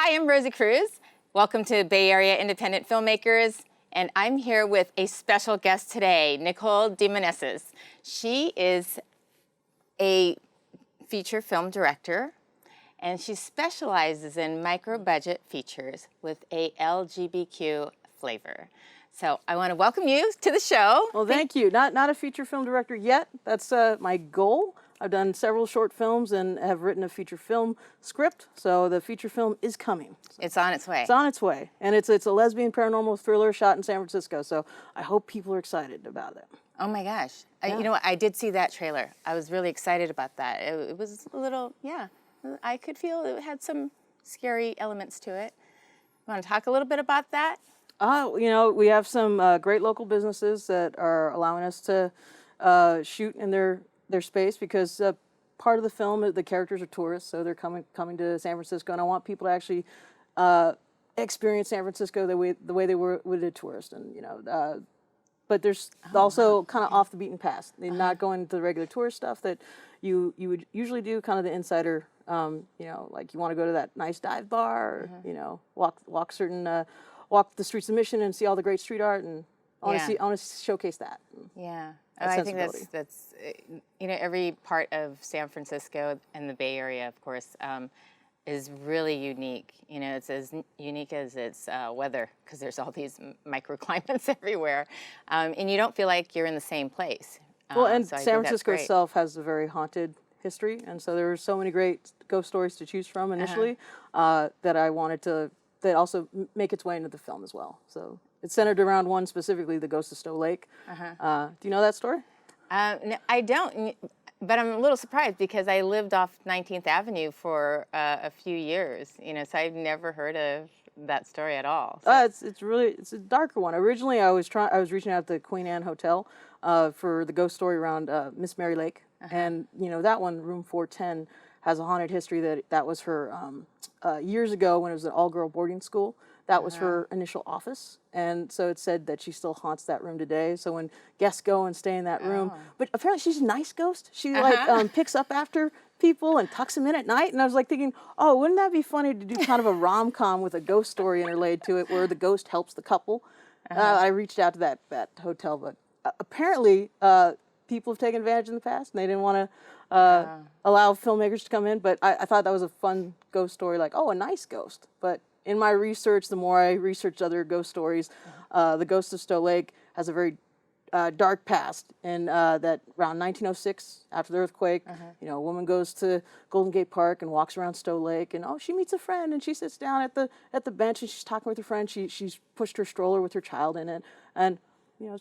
Hi, I'm Rosie Cruz. Welcome to Bay Area Independent Filmmakers, and I'm here with a special guest today, Nicole De Meneses. She is a feature film director, and she specializes in micro-budget features with a LGBTQ flavor. So I want to welcome you to the show. Well, thank you. Not a feature film director yet. That's my goal. I've done several short films and have written a feature film script, so the feature film is coming. It's on its way. It's on its way, and it's a lesbian paranormal thriller shot in San Francisco, so I hope people are excited about it. Oh my gosh. Yeah. You know what, I did see that trailer. I was really excited about that. It was a little, yeah, I could feel it had some scary elements to it. You want to talk a little bit about that? We have some great local businesses that are allowing us to shoot in their space because part of the film, the characters are tourists, so they're coming to San Francisco, and I want people to actually experience San Francisco the way they would a tourist, and but there's also kind of off the beaten path. They're not going to the regular tourist stuff that you would usually do, kind of the insider. Like you want to go to that nice dive bar, or, walk the streets of Mission and see all the great street art, and I want to showcase that. Yeah. I think that's every part of San Francisco and the Bay Area, of course, is really unique. It's as unique as its weather, because there's all these microclimates everywhere, and you don't feel like you're in the same place. So San Francisco itself has a very haunted history, and so there were so many great ghost stories to choose from initially that I wanted to also make its way into the film as well. So it's centered around one specifically, the Ghost of Stowe Lake. Do you know that story? No, I don't, but I'm a little surprised because I lived off 19th Avenue for a few years, so I've never heard of that story at all. So. It's a darker one. Originally, I was reaching out to the Queen Anne Hotel for the ghost story around Miss Mary Lake, and that one, room 410, has a haunted history that was her years ago when it was an all-girl boarding school. That was her initial office, and so it said that she still haunts that room today. So when guests go and stay in that room, but apparently she's a nice ghost. She picks up after people and tucks them in at night. And I was like thinking, oh, wouldn't that be funny to do kind of a rom-com with a ghost story interlaid to it, where the ghost helps the couple? I reached out to that hotel, but apparently people have taken advantage in the past, and they didn't want to allow filmmakers to come in. But I thought that was a fun ghost story, like, oh, a nice ghost. But in my research, the more I researched other ghost stories, the Ghost of Stowe Lake has a very dark past. And that around 1906, after the earthquake, a woman goes to Golden Gate Park and walks around Stowe Lake, and she meets a friend, and she sits down at the bench, and she's talking with her friend. She's pushed her stroller with her child in it, and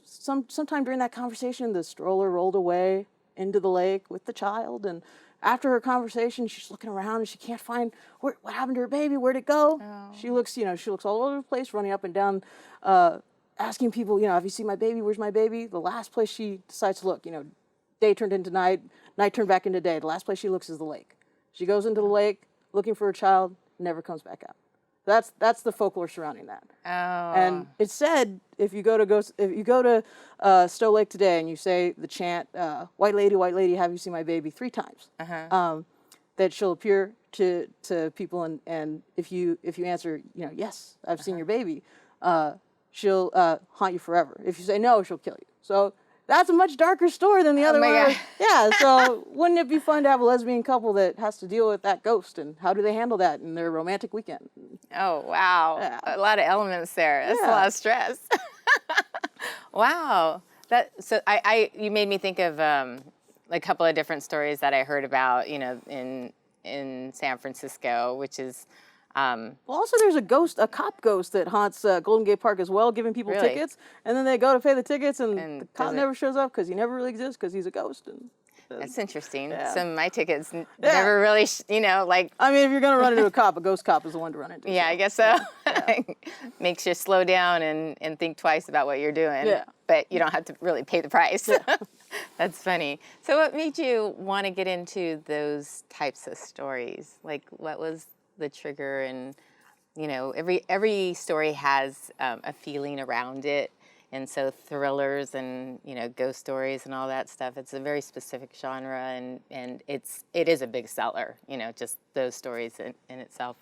sometime during that conversation, the stroller rolled away into the lake with the child, and after her conversation, she's looking around and she can't find what happened to her baby. Where'd it go? Oh. She looks all over the place, running up and down, asking people, have you seen my baby? Where's my baby? The last place she decides to look, day turned into night, night turned back into day. The last place she looks is the lake. She goes into the lake looking for her child, never comes back out. That's the folklore surrounding that. Oh. And it's said if you go to Stowe Lake today and you say the chant, white lady, have you seen my baby?" 3 times, that she'll appear to people, and if you answer, yes, I've seen your baby, she'll haunt you forever. If you say no, she'll kill you. So that's a much darker story than the other one. Yeah, so wouldn't it be fun to have a lesbian couple that has to deal with that ghost, and how do they handle that in their romantic weekend? Oh, wow. Yeah. A lot of elements there. That's a lot of stress. Wow. You made me think of a couple of different stories that I heard about, in San Francisco, which is... also, there's a cop ghost that haunts Golden Gate Park as well, giving people tickets, and then they go to pay the tickets, and the cop never shows up because he never really exists because he's a ghost. That's interesting. Yeah. Some of my tickets never really, I mean, if you're gonna run into a ghost cop is the one to run into. Yeah, so. I guess so. Yeah. Makes you slow down and think twice about what you're doing. Yeah. But you don't have to really pay the price. Yeah. That's funny. So, what made you want to get into those types of stories? Like, what was the trigger? And every story has a feeling around it, and so thrillers and ghost stories and all that stuff, it's a very specific genre, and it is a big seller, just those stories in itself.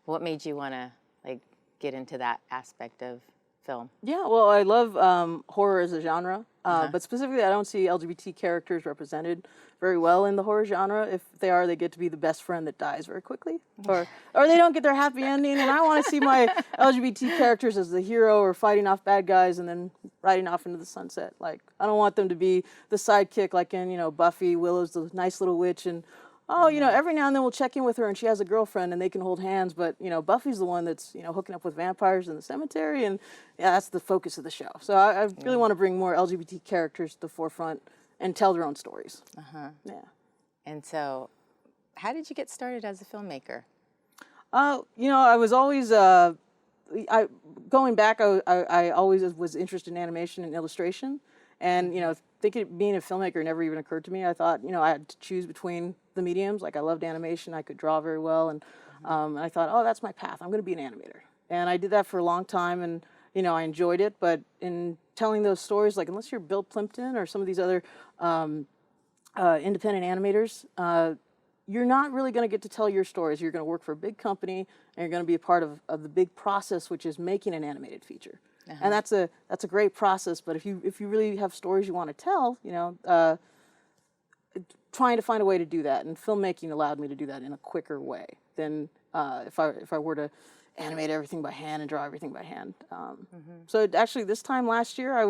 What made you want to like get into that aspect of film? Yeah, well, I love horror as a genre, but specifically, I don't see LGBT characters represented very well in the horror genre. If they are, they get to be the best friend that dies very quickly, or they don't get their happy ending. And I want to see my LGBT characters as the hero or fighting off bad guys and then riding off into the sunset. Like, I don't want them to be the sidekick, like in Buffy. Willow's the nice little witch, and every now and then we'll check in with her and she has a girlfriend and they can hold hands, but, Buffy's the one that's, hooking up with vampires in the cemetery, and yeah, that's the focus of the show. So I really want to bring more LGBT characters to the forefront and tell their own stories. Yeah. And so, how did you get started as a filmmaker? I was always, going back, I always was interested in animation and illustration. And, being a filmmaker never even occurred to me. I thought, I had to choose between the mediums. Like, I loved animation. I could draw very well. And I thought, oh, that's my path. I'm going to be an animator. And I did that for a long time. And, I enjoyed it. But in telling those stories, like, unless you're Bill Plimpton or some of these other independent animators, you're not really going to get to tell your stories. You're going to work for a big company, and you're going to be a part of the big process, which is making an animated feature. And that's a great process. But if you really have stories you want to tell, trying to find a way to do that, and filmmaking allowed me to do that in a quicker way than if I were to animate everything by hand and draw everything by hand. So actually, this time last year, I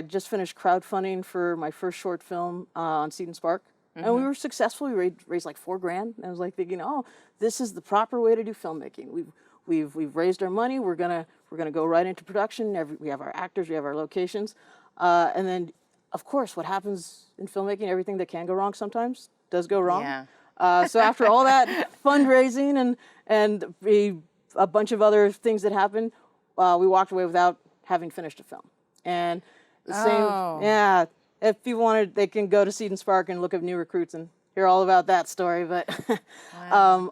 just finished crowdfunding for my first short film on Seed and Spark. And we were successful. We raised like $4,000. And I was like thinking, oh, this is the proper way to do filmmaking. We've raised our money. We're gonna go right into production. We have our actors. We have our locations. And then, of course, what happens in filmmaking, everything that can go wrong sometimes does go wrong. Yeah. So after all that fundraising and a bunch of other things that happened, we walked away without having finished a film. And the same, yeah. If people wanted, they can go to Seed and Spark and look at new recruits and hear all about that story. But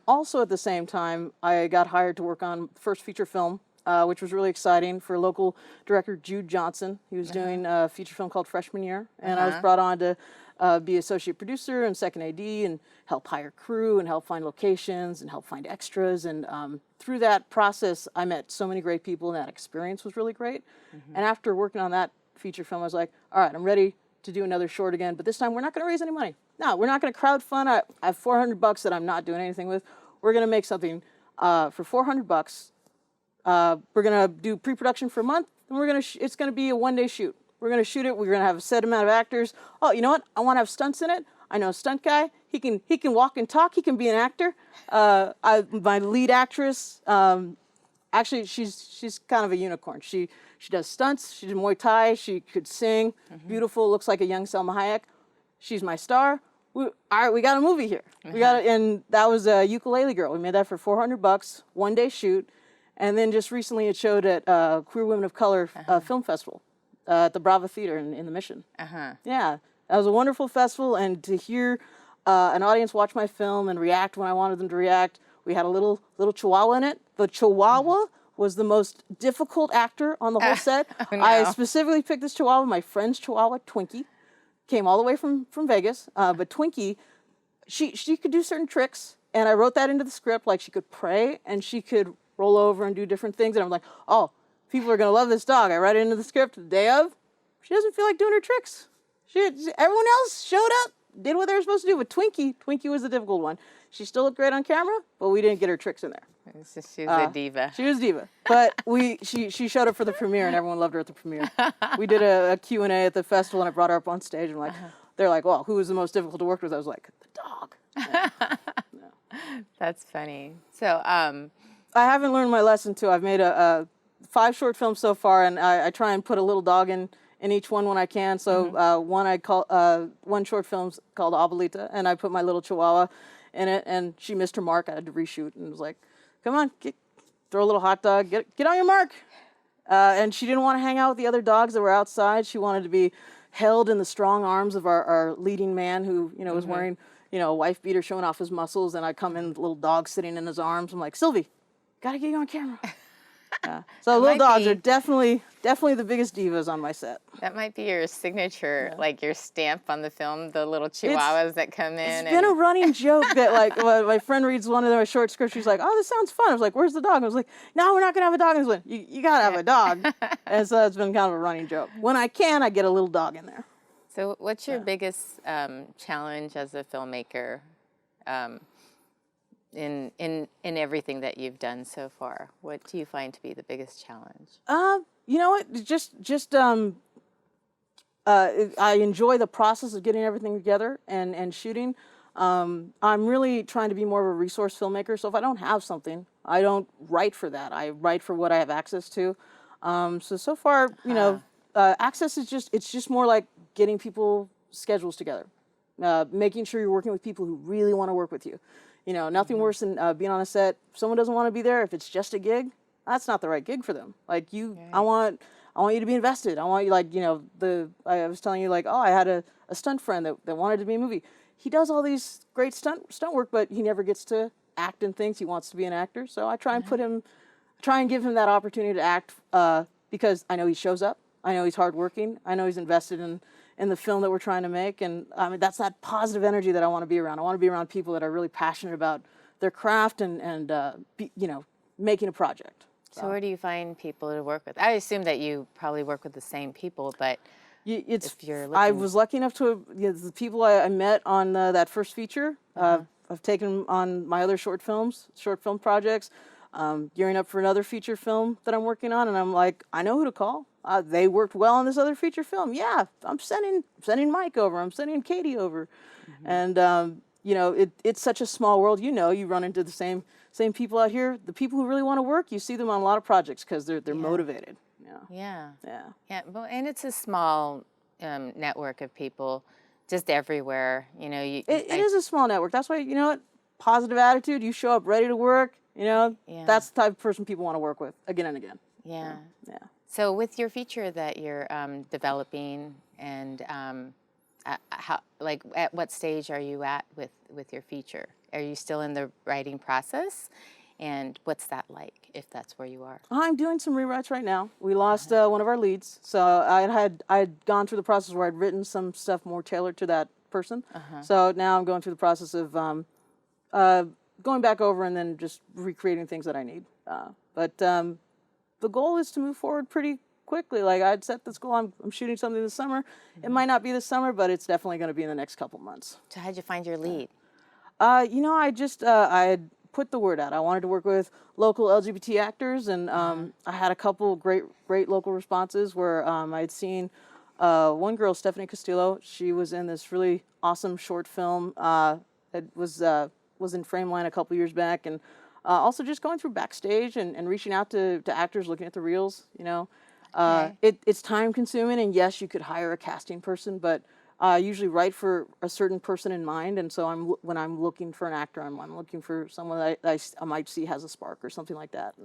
also at the same time, I got hired to work on the first feature film, which was really exciting for local director Jude Johnson. He was doing a feature film called Freshman Year, and I was brought on to be associate producer and second AD and help hire crew and help find locations and help find extras. And through that process, I met so many great people, and that experience was really great. And after working on that feature film, I was like, all right, I'm ready to do another short again, but this time we're not going to raise any money. No, we're not going to crowdfund. I have $400 that I'm not doing anything with. We're going to make something for $400. We're going to do pre-production for a month, and it's going to be a one-day shoot. We're going to shoot it. We're going to have a set amount of actors. Oh, you know what? I want to have stunts in it. I know a stunt guy. He can walk and talk. He can be an actor. My lead actress, actually, she's kind of a unicorn. She does stunts. She did Muay Thai. She could sing. Beautiful. Looks like a young Selma Hayek. She's my star. All right, we got a movie here. And that was Ukulele Girl. We made that for $400, one-day shoot, and then just recently it showed at Queer Women of Color Film Festival at the Brava Theater in the Mission. Yeah, that was a wonderful festival, and to hear an audience watch my film and react when I wanted them to react. We had a little Chihuahua in it. The Chihuahua was the most difficult actor on the whole set. Oh, no. I specifically picked this Chihuahua, my friend's Chihuahua, Twinkie. Came all the way from Vegas, but Twinkie, she could do certain tricks, and I wrote that into the script, like she could pray, and she could roll over and do different things, and I'm like, oh, people are going to love this dog. I write it into the script the day of. She doesn't feel like doing her tricks. Everyone else showed up, did what they were supposed to do, but Twinkie was the difficult one. She still looked great on camera, but we didn't get her tricks in there. She was a diva. She was a diva. But she showed up for the premiere, and everyone loved her at the premiere. We did a Q&A at the festival, and I brought her up on stage. And they're like, well, who was the most difficult to work with? I was like, the dog. Yeah. That's funny. So I haven't learned my lesson, too. I've made 5 short films so far, and I try and put a little dog in each one when I can. So one short film's called Abuelita, and I put my little Chihuahua in it, and she missed her mark. I had to reshoot, and it was like, come on, throw a little hot dog, get on your mark. And she didn't want to hang out with the other dogs that were outside. She wanted to be held in the strong arms of our leading man who, was wearing, a wife beater showing off his muscles. And I come in, the little dog sitting in his arms. I'm like, Sylvie, got to get you on camera. Yeah. So little dogs are definitely the biggest divas on my set. That might be your signature, like your stamp on the film, the little chihuahuas that come in. It's been a running joke that like when my friend reads one of my short scripts, she's like, "Oh, this sounds fun." I was like, "Where's the dog?" I was like, "No, we're not gonna have a dog." And I was like, "You gotta have a dog." And so it's been kind of a running joke. When I can, I get a little dog in there. So what's your biggest challenge as a filmmaker in everything that you've done so far? What do you find to be the biggest challenge? You know what? I enjoy the process of getting everything together and shooting. I'm really trying to be more of a resource filmmaker. So if I don't have something, I don't write for that. I write for what I have access to. So far, access is just more like getting people schedules together, making sure you're working with people who really want to work with you. You know, nothing worse than being on a set. If someone doesn't want to be there, if it's just a gig, that's not the right gig for them. Like I want you to be invested. I want you, like, I was telling you, like, oh, I had a stunt friend that wanted to be in a movie. He does all these great stunt work, but he never gets to act in things. He wants to be an actor. So I try and give him that opportunity to act because I know he shows up. I know he's hardworking. I know he's invested in the film that we're trying to make. And I mean, that's that positive energy that I want to be around. I want to be around people that are really passionate about their craft and making a project. So where do you find people to work with? I assume that you probably work with the same people, but if you're looking... I was lucky enough to, the people I met on that first feature, I've taken on my other short film projects, gearing up for another feature film that I'm working on, and I'm like, I know who to call. They worked well on this other feature film. Yeah, I'm sending Mike over. I'm sending Katie over. And, it's such a small world. You run into the same people out here. The people who really want to work, you see them on a lot of projects because they're motivated. Yeah. Well, and it's a small network of people, just everywhere. It is a small network. That's why positive attitude. You show up ready to work. That's the type of person people want to work with again and again. Yeah. So with your feature that you're developing, and at what stage are you at with your feature? Are you still in the writing process? And what's that like, if that's where you are? I'm doing some rewrites right now. We lost one of our leads, so I'd gone through the process where I'd written some stuff more tailored to that person. So now I'm going through the process of going back over and then just recreating things that I need. But the goal is to move forward pretty quickly. Like, I'd set this goal. I'm shooting something this summer. It might not be this summer, but it's definitely going to be in the next couple months. So how'd you find your lead? I had put the word out. I wanted to work with local LGBT actors, and I had a couple great local responses where I had seen one girl, Stephanie Castillo. She was in this really awesome short film that was in Frameline a couple years back, and also just going through backstage and reaching out to actors, looking at the reels. It's time consuming, and yes, you could hire a casting person, but I usually write for a certain person in mind, and so when I'm looking for an actor, I'm looking for someone that I might see has a spark or something like that.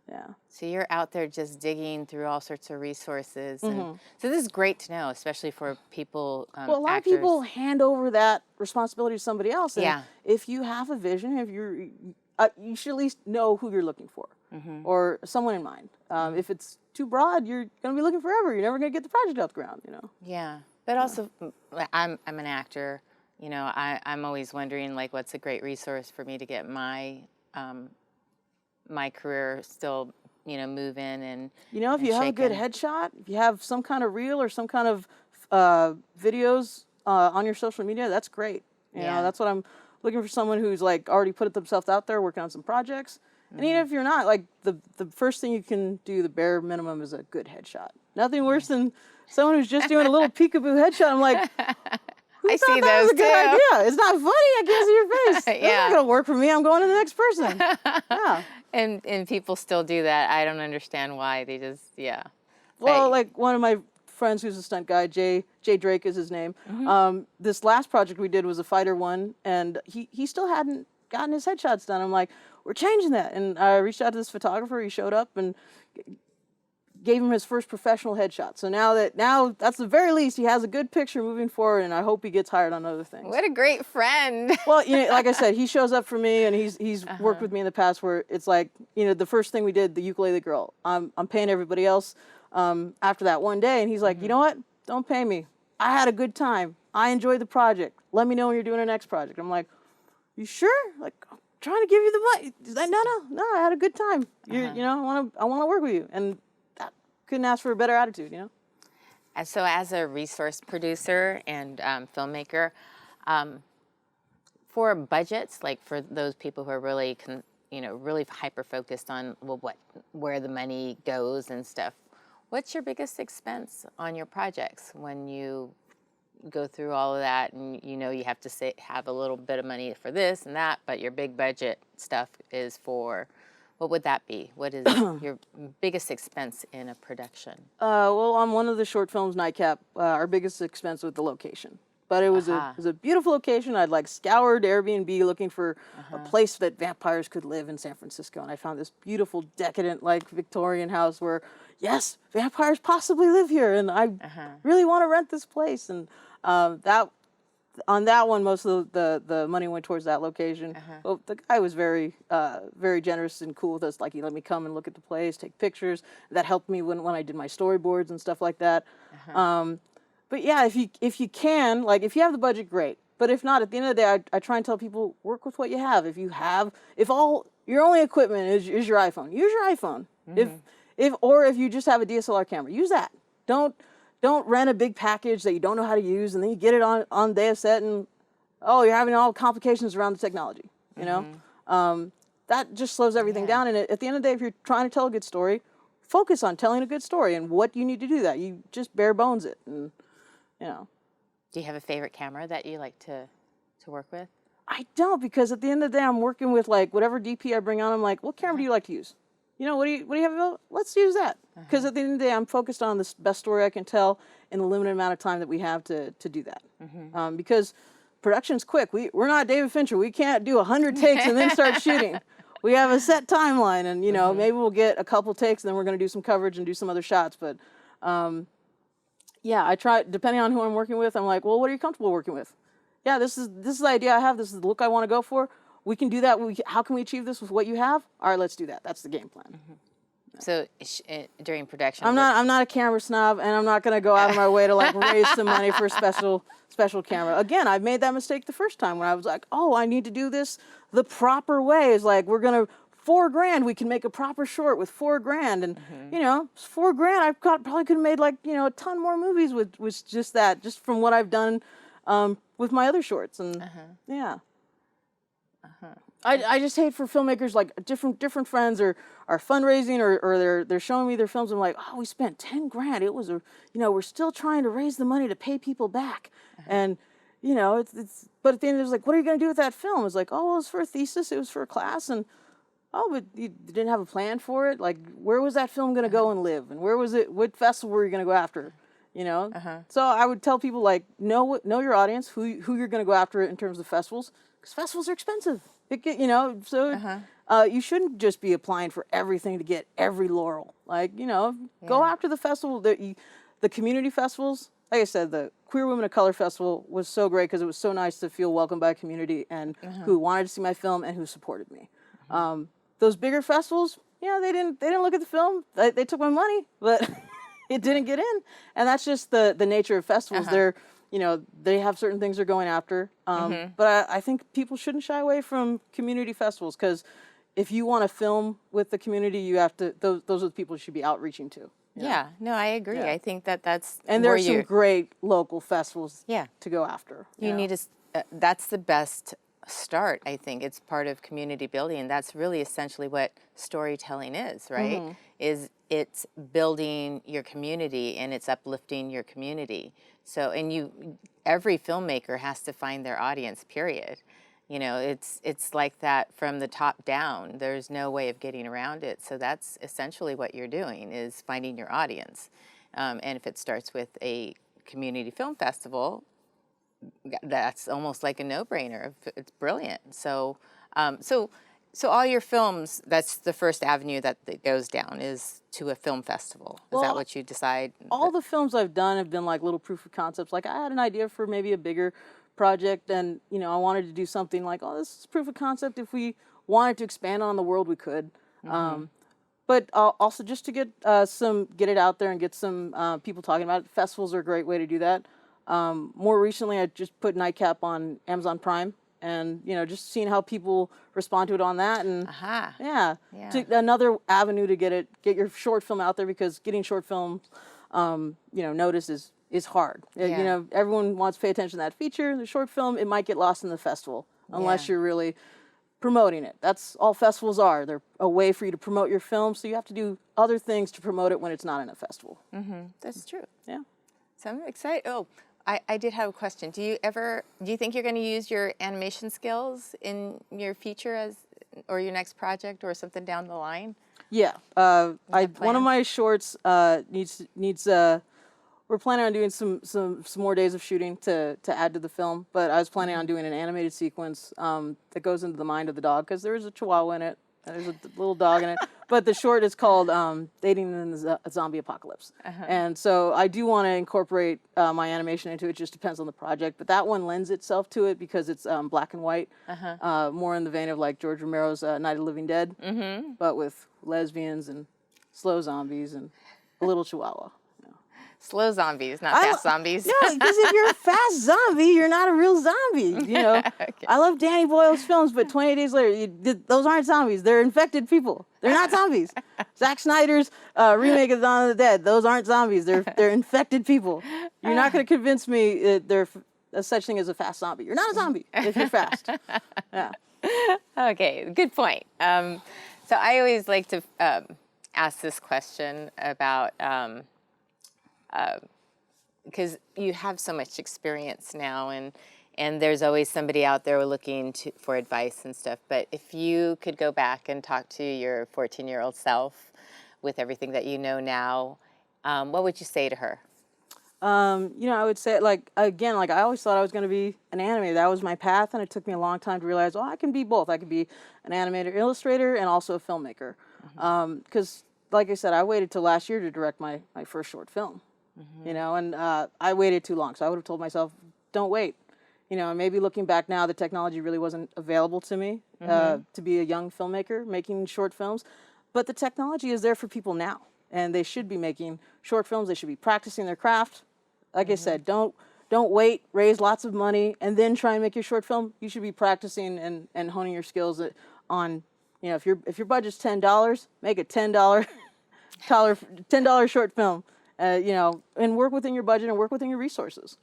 Yeah. So you're out there just digging through all sorts of resources, and so this is great to know, especially for people. Well, a lot actors. of people hand over that responsibility to somebody else. And yeah. If you have a vision, you should at least know who you're looking for, or someone in mind. If it's too broad, you're going to be looking forever. You're never going to get the project off the ground. Yeah. But also, I'm an actor. I'm always wondering, like, what's a great resource for me to get my my career still, moving and. If you have a good headshot, if you have some kind of reel or some kind of videos on your social media, that's great. That's what I'm looking for. Someone who's like already put themselves out there, working on some projects. And even if you're not, like, the first thing you can do, the bare minimum, is a good headshot. Nothing worse than someone who's just doing a little peekaboo headshot. I'm like, who I thought see that was those a good too. idea? It's not funny. I can't see your face. That's not going to work for me. I'm going to the next person. Yeah. And people still do that. I don't understand why. They just, Well, like one of my friends who's a stunt guy, Jay Drake is his name. This last project we did was a fighter one, and he still hadn't gotten his headshots done. I'm like, we're changing that. And I reached out to this photographer. He showed up and gave him his first professional headshot. So now that's the very least, he has a good picture moving forward, and I hope he gets hired on other things. What a great friend. Well, you know, like I said, he shows up for me, and he's worked with me in the past where it's like, you know, the first thing we did, the Ukulele Girl, I'm paying everybody else after that one day, and he's like, you know what? Don't pay me. I had a good time. I enjoyed the project. Let me know when you're doing the next project. I'm like, you sure? Like, I'm trying to give you the money. He's like, no, I had a good time. You know, I want to work with you, and that couldn't ask for a better attitude, you know. And so, as a resource producer and filmmaker, for budgets, like for those people who are really, really hyper focused on where the money goes and stuff, what's your biggest expense on your projects when you go through all of that, and you know you have to have a little bit of money for this and that, but your big budget stuff is for, what would that be? What is your biggest expense in a production? Well, on one of the short films, Nightcap, our biggest expense was the location. But it was a beautiful location. I'd like scoured Airbnb looking for a place that vampires could live in San Francisco, and I found this beautiful, decadent, like Victorian house where, yes, vampires possibly live here, and I really want to rent this place. And that on that one, most of the money went towards that location. Well, the guy was very very generous and cool with us. Like, he let me come and look at the place, take pictures. That helped me when I did my storyboards and stuff like that. But yeah, if you can, like, if you have the budget, great. But if not, at the end of the day, I try and tell people, work with what you have. If all your only equipment is your iPhone, use your iPhone. If you just have a DSLR camera, use that. Don't rent a big package that you don't know how to use, and then you get it on day of set, and you're having all complications around the technology. You know, that just slows everything down. And at the end of the day, if you're trying to tell a good story, focus on telling a good story and what you need to do that. You just bare bones it, and you know. Do you have a favorite camera that you like to work with? I don't, because at the end of the day, I'm working with like whatever DP I bring on. I'm like, what camera do you like to use? You know, what do you have available? Let's use that. Because at the end of the day, I'm focused on the best story I can tell in the limited amount of time that we have to do that. Because production's quick. We're not David Fincher. We can't do 100 takes and then start shooting. We have a set timeline, and you know, maybe we'll get a couple takes, and then we're going to do some coverage and do some other shots. But yeah, I try, depending on who I'm working with, I'm like, well, what are you comfortable working with? Yeah, this is the idea I have. This is the look I want to go for. We can do that. How can we achieve this with what you have? All right, let's do that. That's the game plan. So during production, I'm not a camera snob, and I'm not going to go out of my way to like raise some money for a special camera. Again, I made that mistake the first time when I was like, oh, I need to do this the proper way. It's like, we're going to $4,000. We can make a proper short with $4,000, and you know, $4,000. I probably could have made like, you know, a ton more movies with just that, just from what I've done with my other shorts, and yeah. I just hate for filmmakers, like different friends are fundraising or they're showing me their films. I'm like, oh, we spent $10,000. It was we're still trying to raise the money to pay people back, and you know, it's but at the end it's like, what are you going to do with that film? It's like, oh, well, it was for a thesis, it was for a class, and but you didn't have a plan for it. Like, where was that film going to go and live, and where was it? What festival were you going to go after? You know, so I would tell people, like, know your audience, who you're going to go after in terms of festivals, because festivals are expensive. You shouldn't just be applying for everything to get every laurel. Like, you know, go after the festival. The community festivals. Like I said, the Queer Women of Color Festival was so great because it was so nice to feel welcomed by a community and who wanted to see my film and who supported me. Those bigger festivals, they didn't look at the film. They took my money, but it didn't get in. And that's just the nature of festivals. They're, they have certain things they're going after. But I think people shouldn't shy away from community festivals, because if you want to film with the community, you have to, those are the people you should be outreaching to. Yeah, no, I agree. Yeah. I think that's and there are some great local festivals to go after. You need to, that's the best start, I think. It's part of community building. That's really essentially what storytelling is, right? Is it's building your community and it's uplifting your community. So, and every filmmaker has to find their audience, period. It's like that from the top down. There's no way of getting around it. So that's essentially what you're doing, is finding your audience. And if it starts with a community film festival, that's almost like a no-brainer. It's brilliant. So, So all your films, that's the first avenue that it goes down, is to a film festival. Is that what you decide? All the films I've done have been like little proof of concepts. Like I had an idea for maybe a bigger project, and I wanted to do something like, oh, this is proof of concept. If we wanted to expand on the world, we could. But also just to get it out there and get some people talking about it. Festivals are a great way to do that. More recently, I just put Nightcap on Amazon Prime, and just seeing how people respond to it on that, and another avenue to get your short film out there, because getting short film notice is hard. Everyone wants to pay attention to that feature. The short film, it might get lost in the festival unless you're really promoting it. That's all festivals are. They're a way for you to promote your film, so you have to do other things to promote it when it's not in a festival. That's true. Yeah. So I'm excited. Oh, I did have a question. Do you think you're going to use your animation skills in your feature or your next project or something down the line? Yeah. One of my shorts needs we're planning on doing some more days of shooting to add to the film, but I was planning on doing an animated sequence that goes into the mind of the dog, because there is a chihuahua in it, and there's a little dog in it. But the short is called Dating in the Zombie Apocalypse. And so I do want to incorporate my animation into it. It just depends on the project. But that one lends itself to it because it's black and white, more in the vein of like George Romero's Night of the Living Dead, but with lesbians and slow zombies and a little chihuahua. Slow zombies, not fast zombies. Yeah, because if you're a fast zombie, you're not a real zombie. Okay. I love Danny Boyle's films, but 28 Days Later, those aren't zombies. They're infected people. They're not zombies. Zack Snyder's remake of Dawn of the Dead, those aren't zombies. They're infected people. You're not going to convince me that there's such thing as a fast zombie. You're not a zombie if you're fast. Yeah. Okay, good point. So I always like to ask this question about. Because you have so much experience now, and there's always somebody out there looking for advice and stuff. But if you could go back and talk to your 14-year-old self with everything that you know now, what would you say to her? I would say, I always thought I was going to be an animator. That was my path, and it took me a long time to realize, I can be both. I can be an animator, illustrator, and also a filmmaker. Because, like I said, I waited till last year to direct my first short film. And I waited too long. So I would have told myself, don't wait. Maybe looking back now, the technology really wasn't available to me to be a young filmmaker making short films. But the technology is there for people now, and they should be making short films. They should be practicing their craft. Like I said, don't wait, raise lots of money, and then try and make your short film. You should be practicing and honing your skills on, if your budget's $10, make a $10 short film. And work within your budget and work within your resources.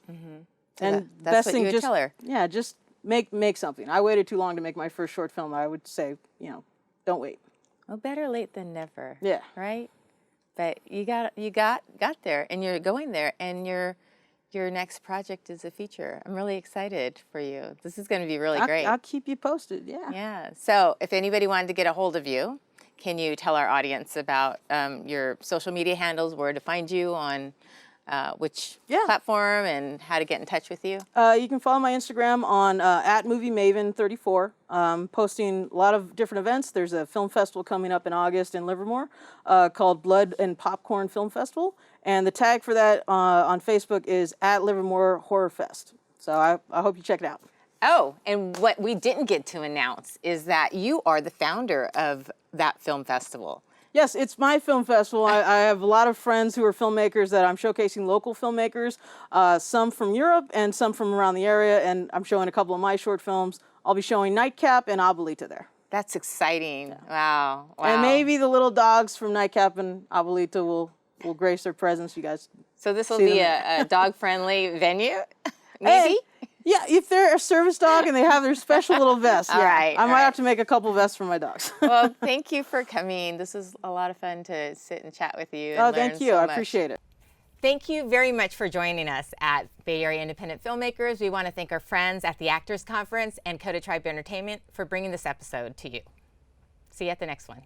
And that's what you would tell her. Yeah, just make something. I waited too long to make my first short film. I would say, don't wait. Well, better late than never. Yeah. Right? But you got there, and you're going there, and your next project is a feature. I'm really excited for you. This is going to be really great. I'll keep you posted. Yeah. Yeah. So if anybody wanted to get a hold of you, can you tell our audience about your social media handles, where to find you on which platform, and how to get in touch with you? You can follow my Instagram on @MovieMaven34. Posting a lot of different events. There's a film festival coming up in August in Livermore called Blood and Popcorn Film Festival. And the tag for that on Facebook is @Livermore Horror Fest. So I hope you check it out. Oh, and what we didn't get to announce is that you are the founder of that film festival. Yes, it's my film festival. I have a lot of friends who are filmmakers that I'm showcasing, local filmmakers, some from Europe and some from around the area, and I'm showing a couple of my short films. I'll be showing Nightcap and Abuelita there. That's exciting. Yeah. Wow. And maybe the little dogs from Nightcap and Abuelita will grace their presence, you guys. So this will be a dog-friendly venue, maybe? Yeah, if they're a service dog and they have their special little vest. All right. I might have to make a couple vests for my dogs. Well, thank you for coming. This was a lot of fun to sit and chat with you. And thank you. I appreciate it. Thank you very much for joining us at Bay Area Independent Filmmakers. We want to thank our friends at the Actors Conference and Coda Tribe Entertainment for bringing this episode to you. See you at the next one.